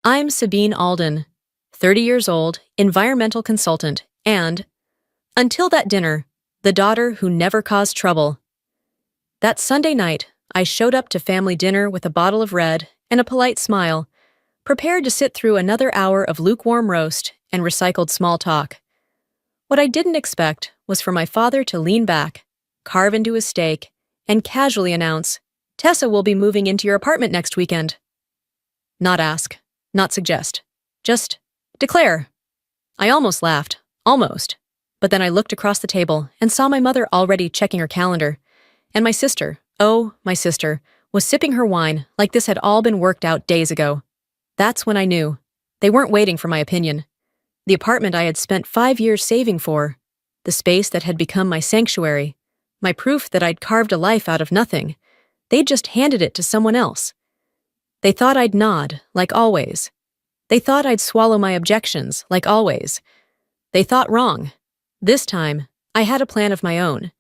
I'm Sabine Alden, 30 years old, environmental consultant, and, until that dinner, the daughter who never caused trouble. That Sunday night, I showed up to family dinner with a bottle of red and a polite smile, prepared to sit through another hour of lukewarm roast and recycled small talk. What I didn't expect was for my father to lean back, carve into his steak, and casually announce, "Tessa will be moving into your apartment next weekend." Not ask, not suggest, just declare. I almost laughed, almost. But then I looked across the table and saw my mother already checking her calendar. And my sister, oh, my sister, was sipping her wine like this had all been worked out days ago. That's when I knew. They weren't waiting for my opinion. The apartment I had spent 5 years saving for, the space that had become my sanctuary, my proof that I'd carved a life out of nothing, they'd just handed it to someone else. They thought I'd nod, like always. They thought I'd swallow my objections, like always. They thought wrong. This time, I had a plan of my own,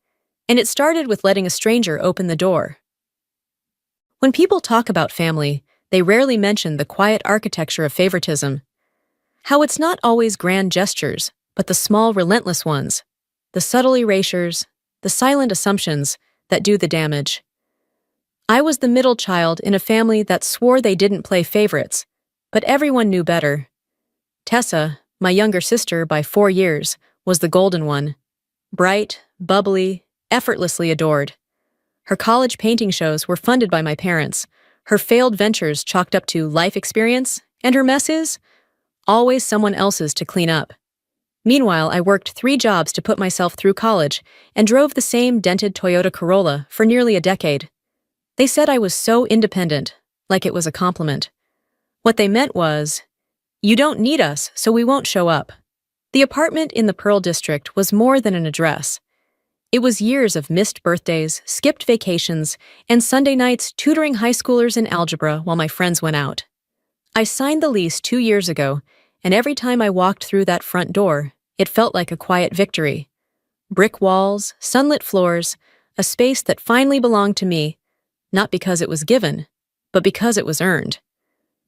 and it started with letting a stranger open the door. When people talk about family, they rarely mention the quiet architecture of favoritism. How it's not always grand gestures, but the small, relentless ones, the subtle erasures, the silent assumptions that do the damage. I was the middle child in a family that swore they didn't play favorites, but everyone knew better. Tessa, my younger sister by 4 years, was the golden one. Bright, bubbly, effortlessly adored. Her college painting shows were funded by my parents, her failed ventures chalked up to life experience, and her messes, always someone else's to clean up. Meanwhile, I worked 3 jobs to put myself through college and drove the same dented Toyota Corolla for nearly a decade. They said I was so independent, like it was a compliment. What they meant was, "You don't need us, so we won't show up." The apartment in the Pearl District was more than an address. It was years of missed birthdays, skipped vacations, and Sunday nights tutoring high schoolers in algebra while my friends went out. I signed the lease 2 years ago, and every time I walked through that front door, it felt like a quiet victory. Brick walls, sunlit floors, a space that finally belonged to me, not because it was given, but because it was earned.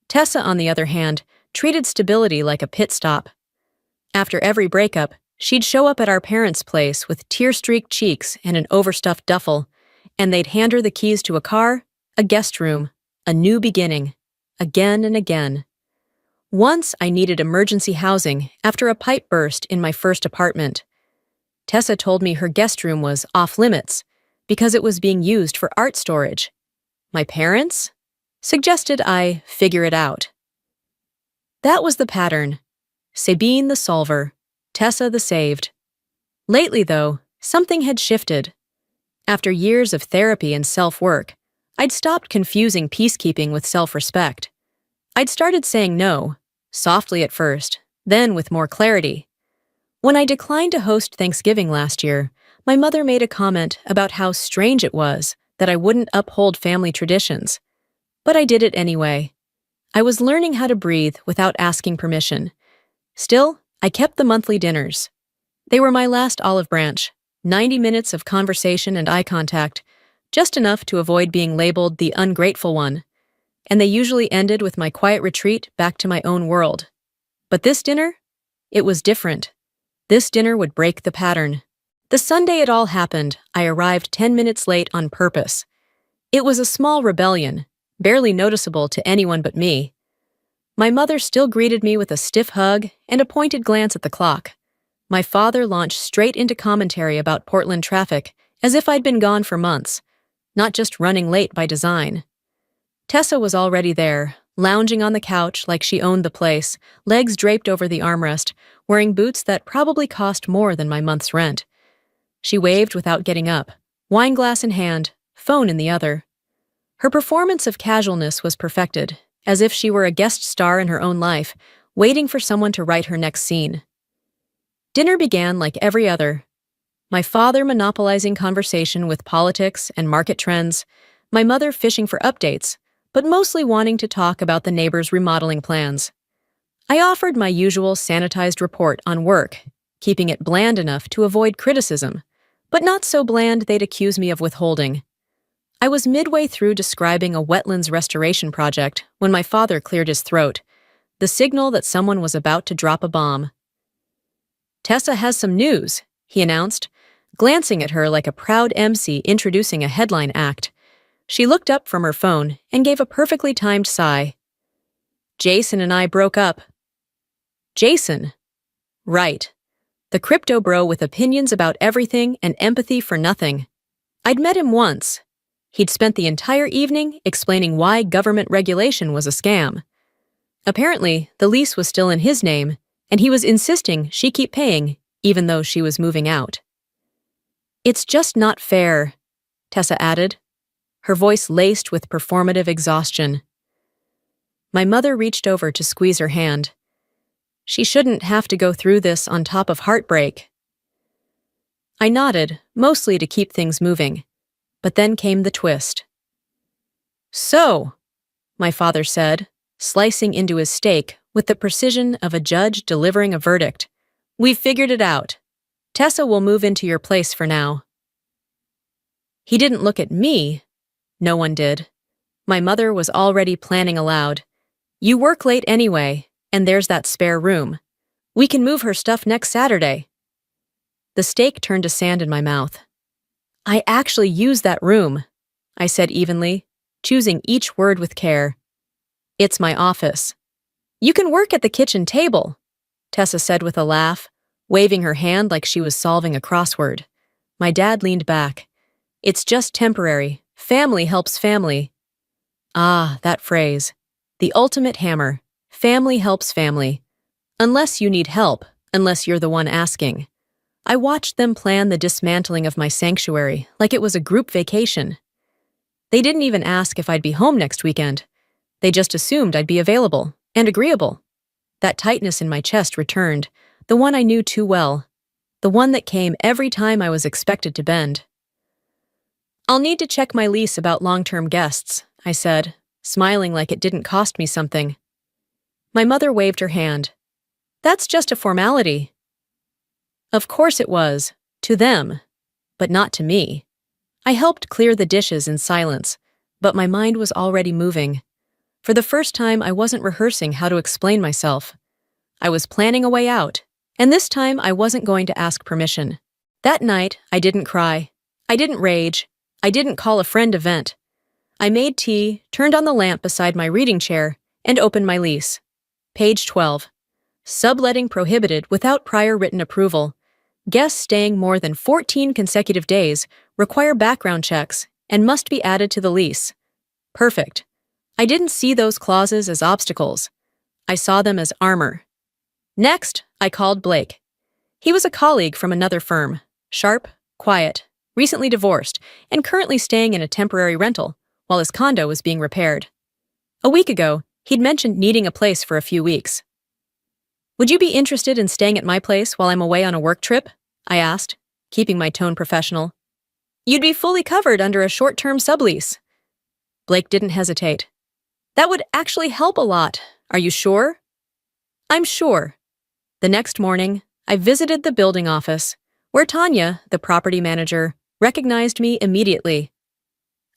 Tessa, on the other hand, treated stability like a pit stop. After every breakup, she'd show up at our parents' place with tear-streaked cheeks and an overstuffed duffel, and they'd hand her the keys to a car, a guest room, a new beginning, again and again. Once I needed emergency housing after a pipe burst in my first apartment. Tessa told me her guest room was off-limits because it was being used for art storage. My parents suggested I figure it out. That was the pattern. Sabine the solver, Tessa the saved. Lately, though, something had shifted. After years of therapy and self-work, I'd stopped confusing peacekeeping with self-respect. I'd started saying no, softly at first, then with more clarity. When I declined to host Thanksgiving last year, my mother made a comment about how strange it was that I wouldn't uphold family traditions. But I did it anyway. I was learning how to breathe without asking permission. Still, I kept the monthly dinners. They were my last olive branch, 90 minutes of conversation and eye contact, just enough to avoid being labeled the ungrateful one. And they usually ended with my quiet retreat back to my own world. But this dinner? It was different. This dinner would break the pattern. The Sunday it all happened, I arrived 10 minutes late on purpose. It was a small rebellion, barely noticeable to anyone but me. My mother still greeted me with a stiff hug and a pointed glance at the clock. My father launched straight into commentary about Portland traffic, as if I'd been gone for months, not just running late by design. Tessa was already there, lounging on the couch like she owned the place, legs draped over the armrest, wearing boots that probably cost more than my month's rent. She waved without getting up, wine glass in hand, phone in the other. Her performance of casualness was perfected, as if she were a guest star in her own life, waiting for someone to write her next scene. Dinner began like every other. My father monopolizing conversation with politics and market trends, my mother fishing for updates, but mostly wanting to talk about the neighbor's remodeling plans. I offered my usual sanitized report on work, keeping it bland enough to avoid criticism, but not so bland they'd accuse me of withholding. I was midway through describing a wetlands restoration project when my father cleared his throat. the signal that someone was about to drop a bomb. "Tessa has some news," he announced, glancing at her like a proud MC introducing a headline act. She looked up from her phone and gave a perfectly timed sigh. "Jason and I broke up." Jason. Right. The crypto bro with opinions about everything and empathy for nothing. I'd met him once. He'd spent the entire evening explaining why government regulation was a scam. Apparently, the lease was still in his name, and he was insisting she keep paying, even though she was moving out. "It's just not fair," Tessa added, her voice laced with performative exhaustion. My mother reached over to squeeze her hand. "She shouldn't have to go through this on top of heartbreak." I nodded, mostly to keep things moving, but then came the twist. "So," my father said, slicing into his steak with the precision of a judge delivering a verdict, "we've figured it out. Tessa will move into your place for now." He didn't look at me. No one did. My mother was already planning aloud. "You work late anyway, and there's that spare room. We can move her stuff next Saturday." The steak turned to sand in my mouth. "I actually use that room," I said evenly, choosing each word with care. "It's my office." "You can work at the kitchen table," Tessa said with a laugh, waving her hand like she was solving a crossword. My dad leaned back. "It's just temporary. Family helps family." Ah, that phrase. The ultimate hammer. Family helps family. Unless you need help, unless you're the one asking. I watched them plan the dismantling of my sanctuary like it was a group vacation. They didn't even ask if I'd be home next weekend. They just assumed I'd be available and agreeable. That tightness in my chest returned, the one I knew too well, the one that came every time I was expected to bend. "I'll need to check my lease about long-term guests," I said, smiling like it didn't cost me something. My mother waved her hand. "That's just a formality." Of course it was, to them, but not to me. I helped clear the dishes in silence, but my mind was already moving. For the first time, I wasn't rehearsing how to explain myself. I was planning a way out, and this time I wasn't going to ask permission. That night, I didn't cry. I didn't rage. I didn't call a friend to vent. I made tea, turned on the lamp beside my reading chair, and opened my lease. Page 12. Subletting prohibited without prior written approval. Guests staying more than 14 consecutive days require background checks and must be added to the lease. Perfect. I didn't see those clauses as obstacles. I saw them as armor. Next, I called Blake. He was a colleague from another firm, sharp, quiet, recently divorced, and currently staying in a temporary rental while his condo was being repaired. A week ago, he'd mentioned needing a place for a few weeks. "Would you be interested in staying at my place while I'm away on a work trip?" I asked, keeping my tone professional. "You'd be fully covered under a short-term sublease." Blake didn't hesitate. "That would actually help a lot. Are you sure?" "I'm sure." The next morning, I visited the building office, where Tanya, the property manager, recognized me immediately.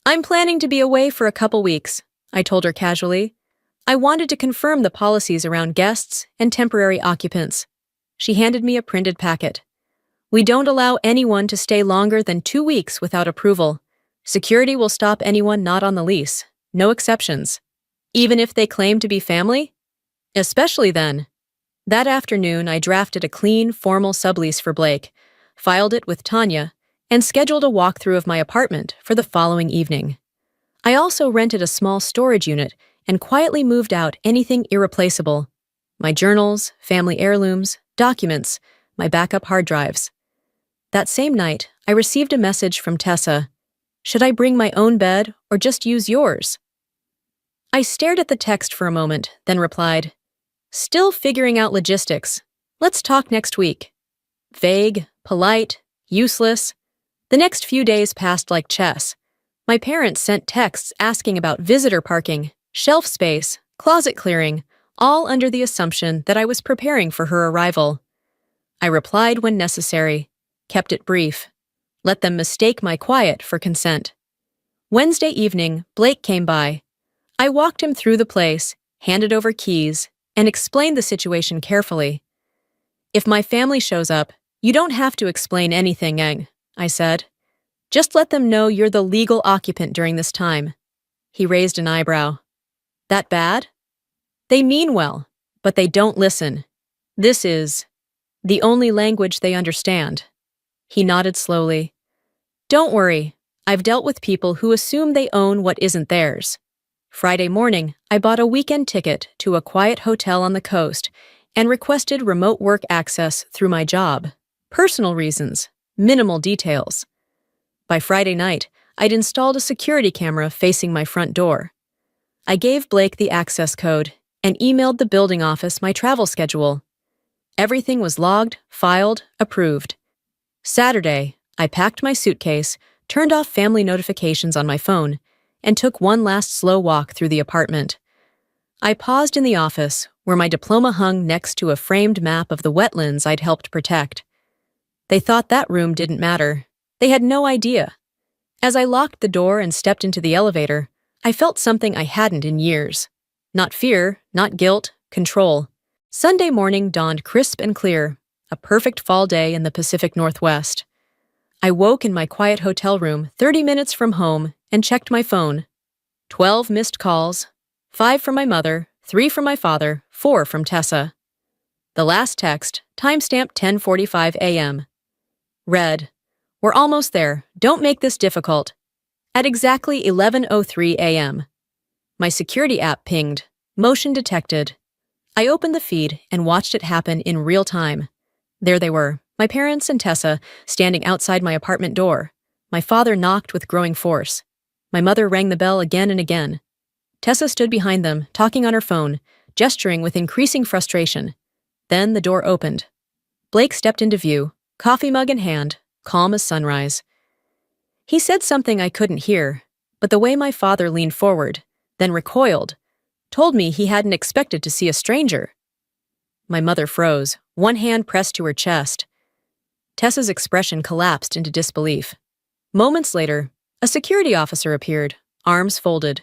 "I'm planning to be away for a couple weeks," I told her casually. I wanted to confirm the policies around guests and temporary occupants. She handed me a printed packet. "We don't allow anyone to stay longer than 2 weeks without approval. Security will stop anyone not on the lease. No exceptions. Even if they claim to be family? Especially then." That afternoon, I drafted a clean, formal sublease for Blake, filed it with Tanya, and scheduled a walkthrough of my apartment for the following evening. I also rented a small storage unit and quietly moved out anything irreplaceable. My journals, family heirlooms, documents, my backup hard drives. That same night, I received a message from Tessa. "Should I bring my own bed or just use yours?" I stared at the text for a moment, then replied, "Still figuring out logistics. Let's talk next week." Vague, polite, useless. The next few days passed like chess. My parents sent texts asking about visitor parking, shelf space, closet clearing, all under the assumption that I was preparing for her arrival. I replied when necessary, kept it brief, let them mistake my quiet for consent. Wednesday evening, Blake came by. I walked him through the place, handed over keys, and explained the situation carefully. "If my family shows up, you don't have to explain anything, Eng," I said. "Just let them know you're the legal occupant during this time." He raised an eyebrow. "That bad?" "They mean well, but they don't listen. This is the only language they understand." He nodded slowly. "Don't worry, I've dealt with people who assume they own what isn't theirs." Friday morning, I bought a weekend ticket to a quiet hotel on the coast and requested remote work access through my job. Personal reasons, minimal details. By Friday night, I'd installed a security camera facing my front door. I gave Blake the access code and emailed the building office my travel schedule. Everything was logged, filed, approved. Saturday, I packed my suitcase, turned off family notifications on my phone, and took one last slow walk through the apartment. I paused in the office, where my diploma hung next to a framed map of the wetlands I'd helped protect. They thought that room didn't matter. They had no idea. As I locked the door and stepped into the elevator, I felt something I hadn't in years. Not fear, not guilt, control. Sunday morning dawned crisp and clear, a perfect fall day in the Pacific Northwest. I woke in my quiet hotel room 30 minutes from home and checked my phone. 12 missed calls, 5 from my mother, 3 from my father, 4 from Tessa. The last text, timestamped 10:45 a.m. Read, "We're almost there. Don't make this difficult." At exactly 11:03 a.m. My security app pinged. Motion detected. I opened the feed and watched it happen in real time. There they were, my parents and Tessa, standing outside my apartment door. My father knocked with growing force. My mother rang the bell again and again. Tessa stood behind them, talking on her phone, gesturing with increasing frustration. Then the door opened. Blake stepped into view, coffee mug in hand, calm as sunrise. He said something I couldn't hear, but the way my father leaned forward, then recoiled, told me he hadn't expected to see a stranger. My mother froze, one hand pressed to her chest. Tessa's expression collapsed into disbelief. Moments later, a security officer appeared, arms folded,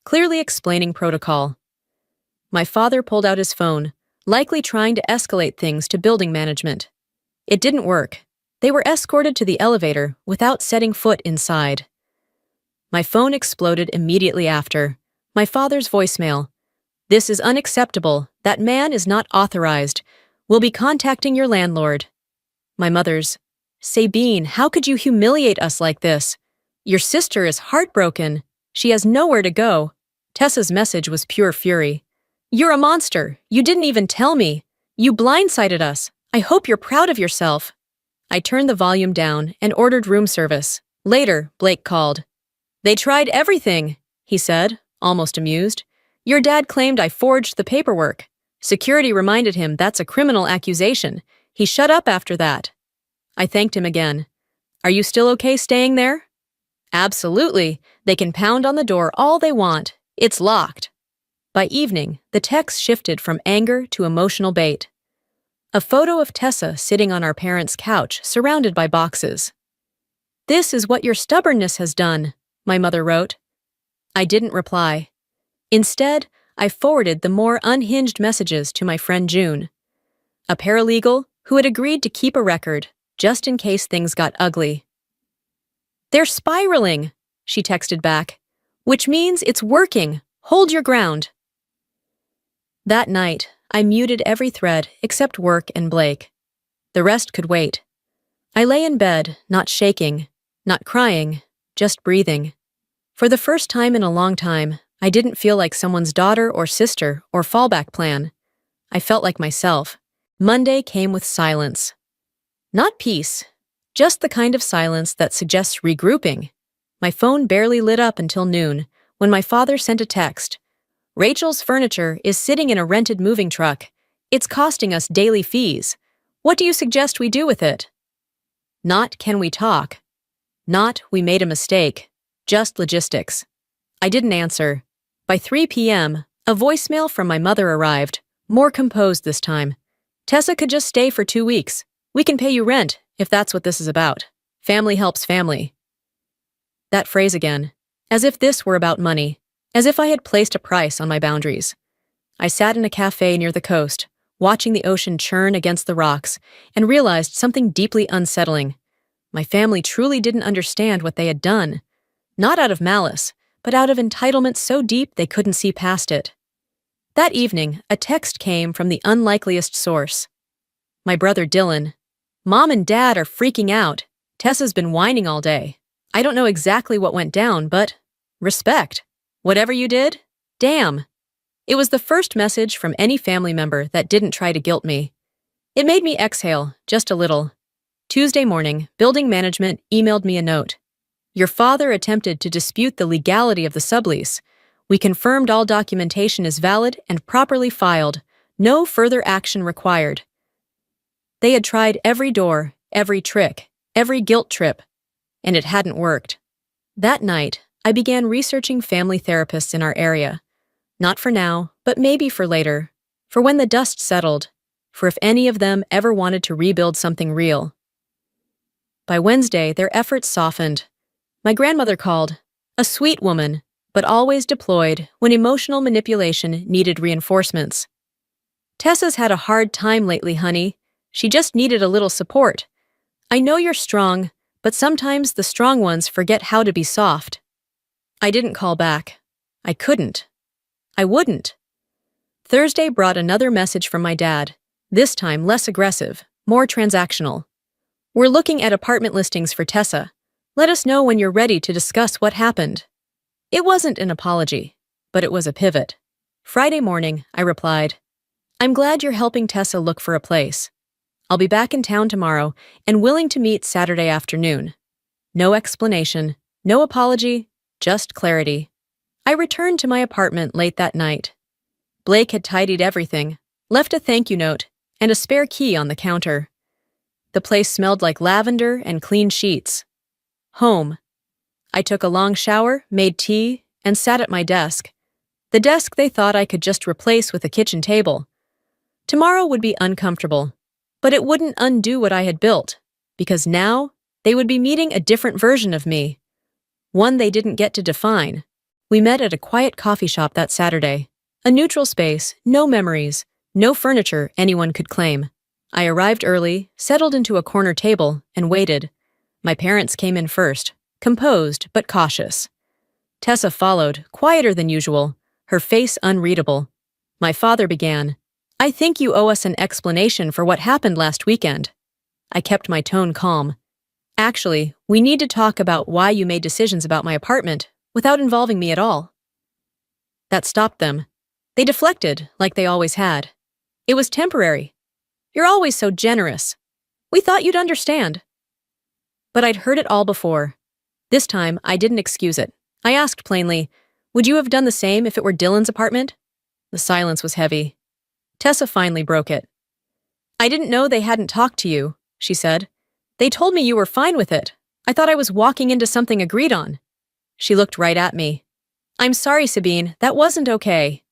clearly explaining protocol. My father pulled out his phone, likely trying to escalate things to building management. It didn't work. They were escorted to the elevator without setting foot inside. My phone exploded immediately after. My father's voicemail. "This is unacceptable. That man is not authorized. We'll be contacting your landlord." My mother's. "Sabine, how could you humiliate us like this? Your sister is heartbroken. She has nowhere to go." Tessa's message was pure fury. "You're a monster. You didn't even tell me. You blindsided us. I hope you're proud of yourself." I turned the volume down and ordered room service. Later, Blake called. "They tried everything," he said, almost amused. "Your dad claimed I forged the paperwork. Security reminded him that's a criminal accusation. He shut up after that." I thanked him again. "Are you still okay staying there?" "Absolutely. They can pound on the door all they want. It's locked." By evening, the text shifted from anger to emotional bait. A photo of Tessa sitting on our parents' couch, surrounded by boxes. "This is what your stubbornness has done," my mother wrote. I didn't reply. Instead, I forwarded the more unhinged messages to my friend June, a paralegal who had agreed to keep a record, just in case things got ugly. "They're spiraling," she texted back, "which means it's working. Hold your ground." That night, I muted every thread except work and Blake. The rest could wait. I lay in bed, not shaking, not crying, just breathing. For the first time in a long time, I didn't feel like someone's daughter or sister or fallback plan. I felt like myself. Monday came with silence. Not peace, just the kind of silence that suggests regrouping. My phone barely lit up until noon, when my father sent a text. "Rachel's furniture is sitting in a rented moving truck. It's costing us daily fees. What do you suggest we do with it?" Not "can we talk?" Not "we made a mistake." Just logistics. I didn't answer. By 3 p.m., a voicemail from my mother arrived, more composed this time. "Tessa could just stay for 2 weeks. We can pay you rent, if that's what this is about. Family helps family." That phrase again, as if this were about money, as if I had placed a price on my boundaries. I sat in a cafe near the coast, watching the ocean churn against the rocks, and realized something deeply unsettling. My family truly didn't understand what they had done. Not out of malice, but out of entitlement so deep they couldn't see past it. That evening, a text came from the unlikeliest source. My brother Dylan. Mom and Dad are freaking out. Tessa's been whining all day. I don't know exactly what went down, but respect. Whatever you did, damn. It was the first message from any family member that didn't try to guilt me. It made me exhale, just a little. Tuesday morning, building management emailed me a note. Your father attempted to dispute the legality of the sublease. We confirmed all documentation is valid and properly filed. No further action required. They had tried every door, every trick, every guilt trip, and it hadn't worked. That night, I began researching family therapists in our area. Not for now, but maybe for later. For when the dust settled. For if any of them ever wanted to rebuild something real. By Wednesday, their efforts softened. My grandmother called. A sweet woman, but always deployed when emotional manipulation needed reinforcements. Tessa's had a hard time lately, honey. She just needed a little support. I know you're strong, but sometimes the strong ones forget how to be soft. I didn't call back. I couldn't. I wouldn't. Thursday brought another message from my dad, this time less aggressive, more transactional. We're looking at apartment listings for Tessa. Let us know when you're ready to discuss what happened. It wasn't an apology, but it was a pivot. Friday morning, I replied, I'm glad you're helping Tessa look for a place. I'll be back in town tomorrow and willing to meet Saturday afternoon. No explanation, no apology, just clarity. I returned to my apartment late that night. Blake had tidied everything, left a thank you note, and a spare key on the counter. The place smelled like lavender and clean sheets. Home. I took a long shower, made tea, and sat at my desk. The desk they thought I could just replace with a kitchen table. Tomorrow would be uncomfortable, but it wouldn't undo what I had built, because now they would be meeting a different version of me. One they didn't get to define. We met at a quiet coffee shop that Saturday. A neutral space, no memories, no furniture anyone could claim. I arrived early, settled into a corner table, and waited. My parents came in first, composed but cautious. Tessa followed, quieter than usual, her face unreadable. My father began, I think you owe us an explanation for what happened last weekend. I kept my tone calm. Actually, we need to talk about why you made decisions about my apartment without involving me at all. That stopped them. They deflected, like they always had. It was temporary. You're always so generous. We thought you'd understand. But I'd heard it all before. This time, I didn't excuse it. I asked plainly, would you have done the same if it were Dylan's apartment? The silence was heavy. Tessa finally broke it. I didn't know they hadn't talked to you, she said. They told me you were fine with it. I thought I was walking into something agreed on. She looked right at me. I'm sorry, Sabine, that wasn't okay.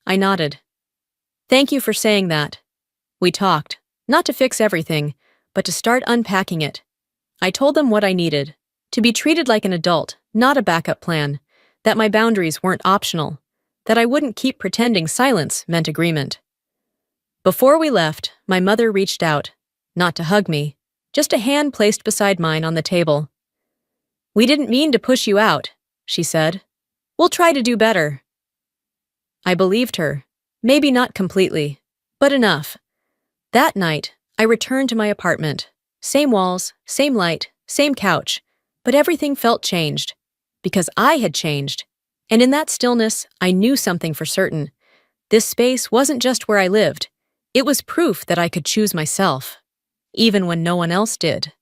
I nodded. Thank you for saying that. We talked, not to fix everything, but to start unpacking it. I told them what I needed, to be treated like an adult, not a backup plan, that my boundaries weren't optional, that I wouldn't keep pretending silence meant agreement. Before we left, my mother reached out, not to hug me, just a hand placed beside mine on the table. We didn't mean to push you out, she said. We'll try to do better. I believed her, maybe not completely, but enough. That night, I returned to my apartment. Same walls, same light, same couch, but everything felt changed, because I had changed. And in that stillness, I knew something for certain. This space wasn't just where I lived. It was proof that I could choose myself, even when no one else did.